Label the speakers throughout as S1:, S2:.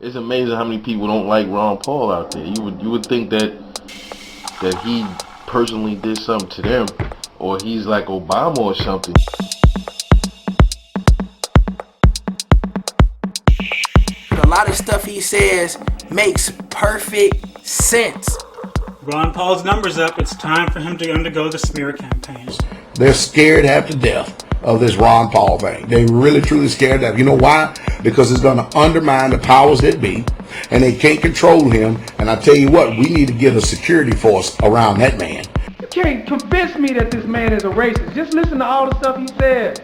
S1: It's amazing how many people don't like Ron Paul out there. You would think that he personally did something to them, or he's like Obama or something.
S2: A lot of stuff he says makes perfect sense.
S3: Ron Paul's number's up. It's time for him to undergo the smear campaign.
S4: They're scared half to death of this Ron Paul thing. They really, truly scared to death. You know why? Because it's going to undermine the powers that be, and they can't control him. And I tell you what, we need to get a security force around that man.
S5: You can't convince me that this man is a racist. Just listen to all the stuff he says.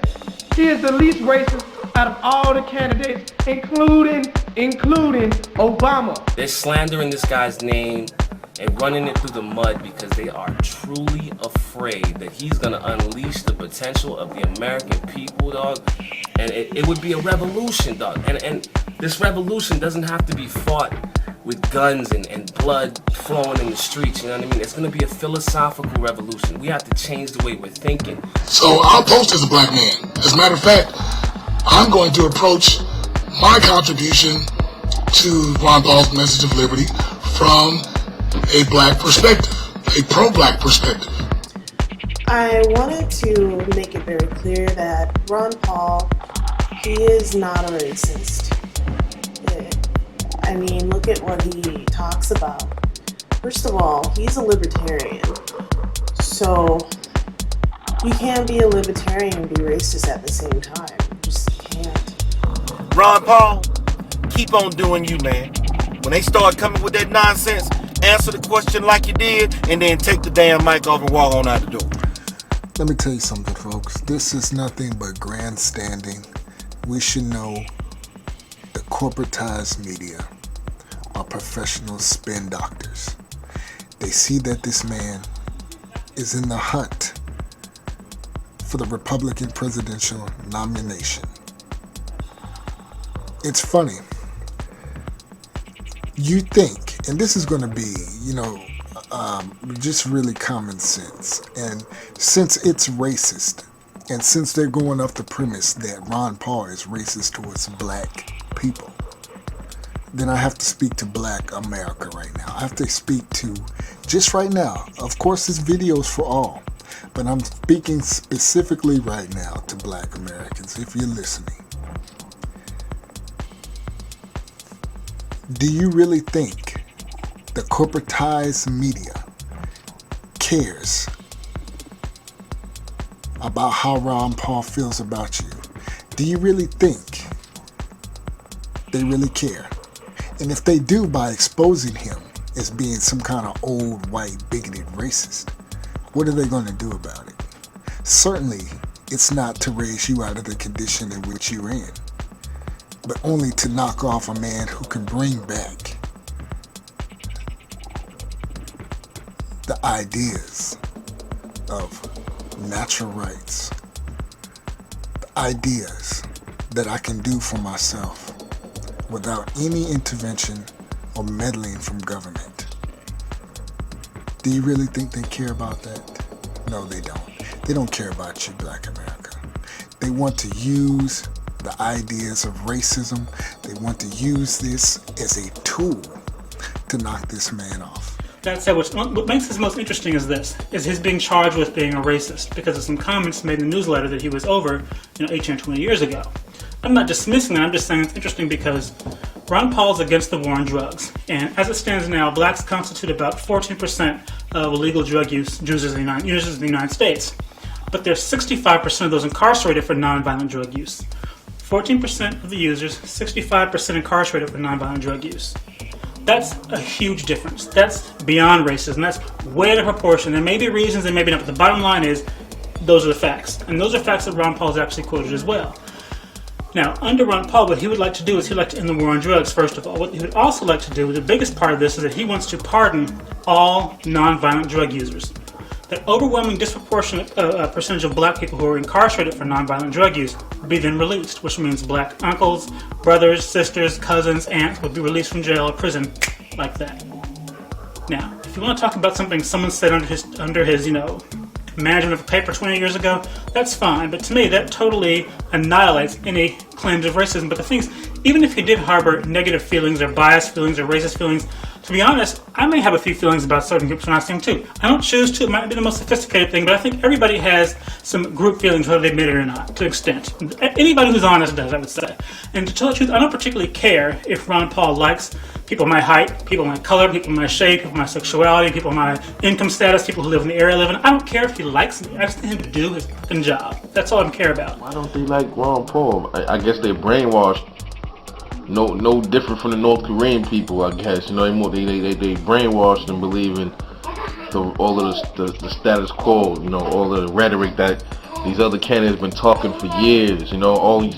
S5: He is the least racist out of all the candidates, including Obama.
S6: They're slandering this guy's name and running it through the mud because they are truly afraid that he's gonna unleash the potential of the American people, dog. And it would be a revolution, dog. And this revolution doesn't have to be fought with guns and blood flowing in the streets, you know what I mean? It's gonna be a philosophical revolution. We have to change the way we're thinking.
S7: So I'll post as a black man. As a matter of fact, I'm going to approach my contribution to Ron Paul's message of liberty from a black perspective, a pro-black perspective.
S8: I wanted to make it very clear that Ron Paul, he is not a racist. I mean, look at what he talks about. First of all, he's a libertarian. So you can't be a libertarian and be racist at the same time. You just can't.
S9: Ron Paul, keep on doing you, man. When they start coming with that nonsense, answer the question like you did, and then take the damn mic off and walk on out the door.
S10: Let me tell you something, folks. This is nothing but grandstanding. We should know the corporatized media are professional spin doctors. They see that this man is in the hunt for the Republican presidential nomination. It's funny. You think, and this is going to be, just really common sense. And since it's racist, and since they're going off the premise that Ron Paul is racist towards black people, then I have to speak to black America right now. I have to speak to, just right now, of course this video is for all, but I'm speaking specifically right now to black Americans, if you're listening. Do you really think the corporatized media cares about how Ron Paul feels about you? Do you really think they really care? And if they do, by exposing him as being some kind of old, white, bigoted racist, what are they going to do about it? Certainly, it's not to raise you out of the condition in which you're in, but only to knock off a man who can bring back the ideas of natural rights, the ideas that I can do for myself without any intervention or meddling from government. Do you really think they care about that? No, they don't. They don't care about you, black America. They want to use the ideas of racism. They want to use this as a tool to knock this man off.
S3: That said, what makes this most interesting is this, is his being charged with being a racist because of some comments made in the newsletter that he was over, 18 or 20 years ago. I'm not dismissing that, I'm just saying it's interesting because Ron Paul's against the war on drugs. And as it stands now, blacks constitute about 14% of illegal drug users in the United States. But there's 65% of those incarcerated for nonviolent drug use. 14% of the users, 65% incarcerated for nonviolent drug use. That's a huge difference. That's beyond racism. That's way out of proportion. There may be reasons, there may be not, but the bottom line is, those are the facts. And those are facts that Ron Paul's actually quoted as well. Now, under Ron Paul, what he would like to do is he'd like to end the war on drugs, first of all. What he would also like to do, the biggest part of this, is that he wants to pardon all nonviolent drug users. That overwhelming disproportionate percentage of black people who are incarcerated for nonviolent drug use would be then released, which means black uncles, brothers, sisters, cousins, aunts would be released from jail or prison like that. Now, if you want to talk about something someone said under his management of a paper 20 years ago, that's fine. But to me, that totally annihilates any claims of racism. But the thing is, even if he did harbor negative feelings or biased feelings or racist feelings, to be honest, I may have a few feelings about certain groups when I see them too. I don't choose to. It might be the most sophisticated thing, but I think everybody has some group feelings, whether they admit it or not, to an extent. Anybody who's honest does, I would say. And to tell the truth, I don't particularly care if Ron Paul likes people my height, people my color, people my shape, people my sexuality, people my income status, people who live in the area I live in. I don't care if he likes me. I just need him to do his fucking job. That's all I care about.
S1: Why don't they like Ron Paul? I guess they're brainwashed. No different from the North Korean people, I guess. You know, they brainwashed and believe in all of the status quo. You know, all of the rhetoric that these other candidates been talking for years. You know,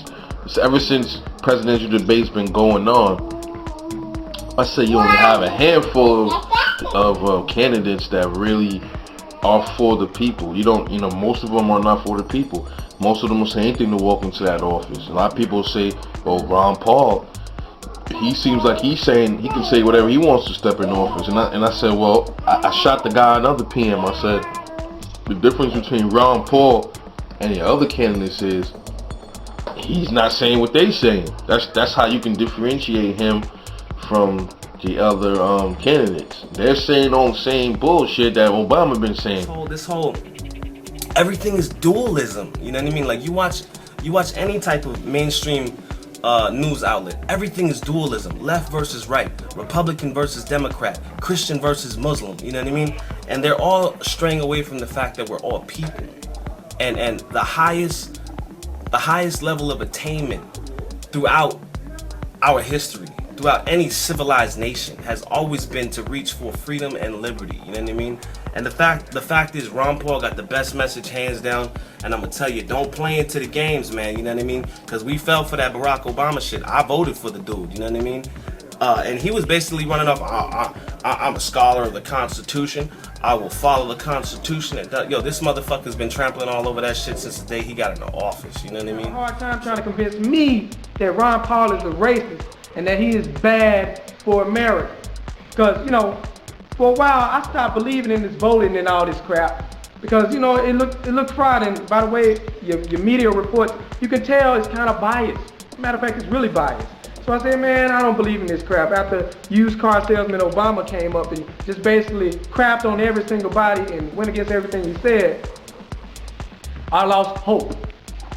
S1: ever since presidential debates been going on. I say you only have a handful of candidates that really are for the people. Most of them are not for the people. Most of them will say anything to walk into that office. A lot of people say, "Oh, Ron Paul, he seems like he can say whatever he wants to step in office." And I said, well, I shot the guy another PM. I said, the difference between Ron Paul and the other candidates is he's not saying what they saying. That's how you can differentiate him from the other candidates. They're saying all the same bullshit that Obama been saying.
S6: This whole everything is dualism. You know what I mean? Like you watch any type of mainstream news outlet. Everything is dualism. Left versus right, Republican versus Democrat, Christian versus Muslim. You know what I mean? And they're all straying away from the fact that we're all people. And the highest level of attainment throughout our history, throughout any civilized nation, has always been to reach for freedom and liberty. You know what I mean? And the fact is, Ron Paul got the best message hands down. And I'm gonna tell you, don't play into the games, man. You know what I mean? Because we fell for that Barack Obama shit. I voted for the dude. You know what I mean? And he was basically running off. I'm a scholar of the Constitution. I will follow the Constitution. This motherfucker's been trampling all over that shit since the day he got into office. You know what I mean?
S5: Hard time trying to convince me that Ron Paul is a racist and that he is bad for America. Because, for a while I stopped believing in this voting and all this crap. Because, it looked fraud, and by the way, your media reports, you can tell it's kind of biased. Matter of fact, it's really biased. So I said, man, I don't believe in this crap. After used car salesman Obama came up and just basically crapped on every single body and went against everything he said, I lost hope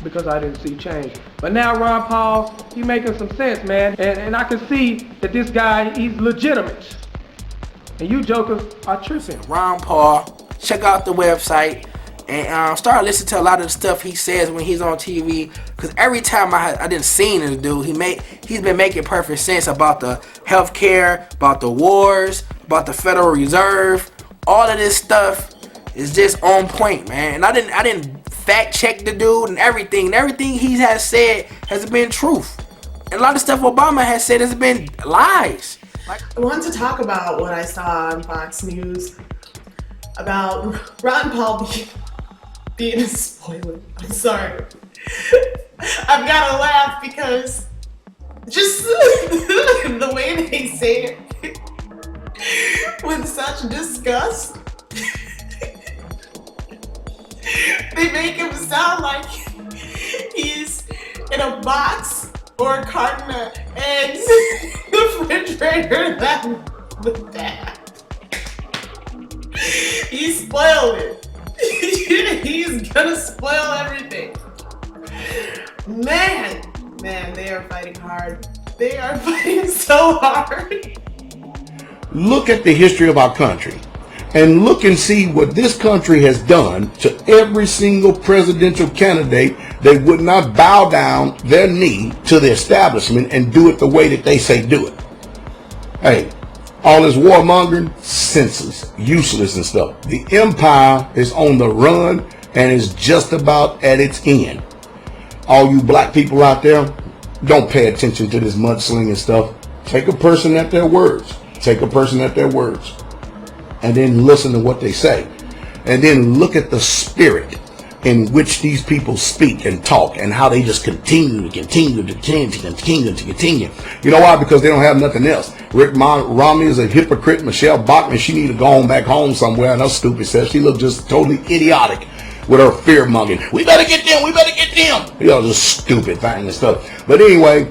S5: because I didn't see change. But now Ron Paul, he's making some sense, man. And I can see that this guy, he's legitimate. And you jokers are tripping.
S2: Ron Paul, check out the website and start listening to a lot of the stuff he says when he's on TV. Because every time I didn't see this dude, he's been making perfect sense about the healthcare, about the wars, about the Federal Reserve. All of this stuff is just on point, man. And I didn't fact check the dude and everything. And everything he has said has been truth. And a lot of stuff Obama has said has been lies.
S8: I want to talk about what I saw on Fox News about Ron Paul being a spoiler. I'm sorry. I've got to laugh because just the way they say it with such disgust. They make him sound like he's in a box or a carton of eggs in the refrigerator with that. He spoiled it. He's gonna spoil everything. Man, they are fighting hard. They are fighting so hard.
S4: Look at the history of our country and look and see what this country has done to every single presidential candidate that would not bow down their knee to the establishment and do it the way that they say do it. Hey, all this warmongering, senseless, useless and stuff. The empire is on the run and is just about at its end. All you black people out there, don't pay attention to this mudslinging stuff. Take a person at their words. Take a person at their words. And then listen to what they say. And then look at the spirit in which these people speak and talk and how they just continue. You know why? Because they don't have nothing else. Rick Romney is a hypocrite. Michelle Bachmann, she need to go on back home somewhere. And her stupid self, she looked just totally idiotic with her fear-mongering. We better get them. Just stupid thing and stuff. But anyway,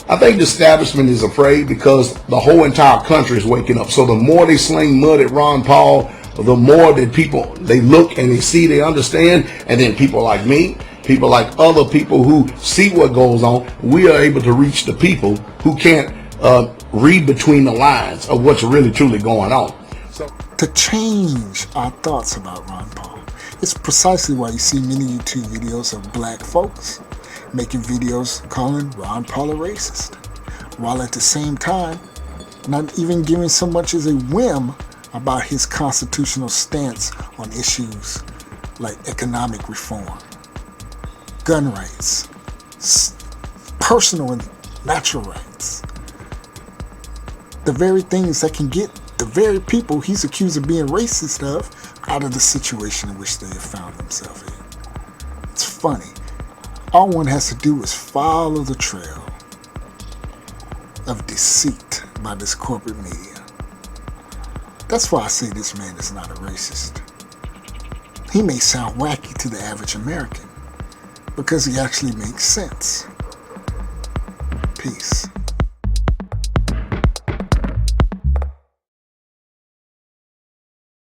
S4: I think the establishment is afraid because the whole entire country is waking up. So the more they sling mud at Ron Paul, the more that people, they look and they see, they understand. And then people like me, people like other people who see what goes on, we are able to reach the people who can't read between the lines of what's really truly going on.
S10: So to change our thoughts about Ron Paul, it's precisely why you see many YouTube videos of black folks making videos calling Ron Paul a racist, while at the same time not even giving so much as a whim about his constitutional stance on issues like economic reform, gun rights, personal and natural rights. The very things that can get the very people he's accused of being racist of out of the situation in which they have found themselves in. It's funny. All one has to do is follow the trail of deceit by this corporate media. That's why I say this man is not a racist. He may sound wacky to the average American because he actually makes sense. Peace.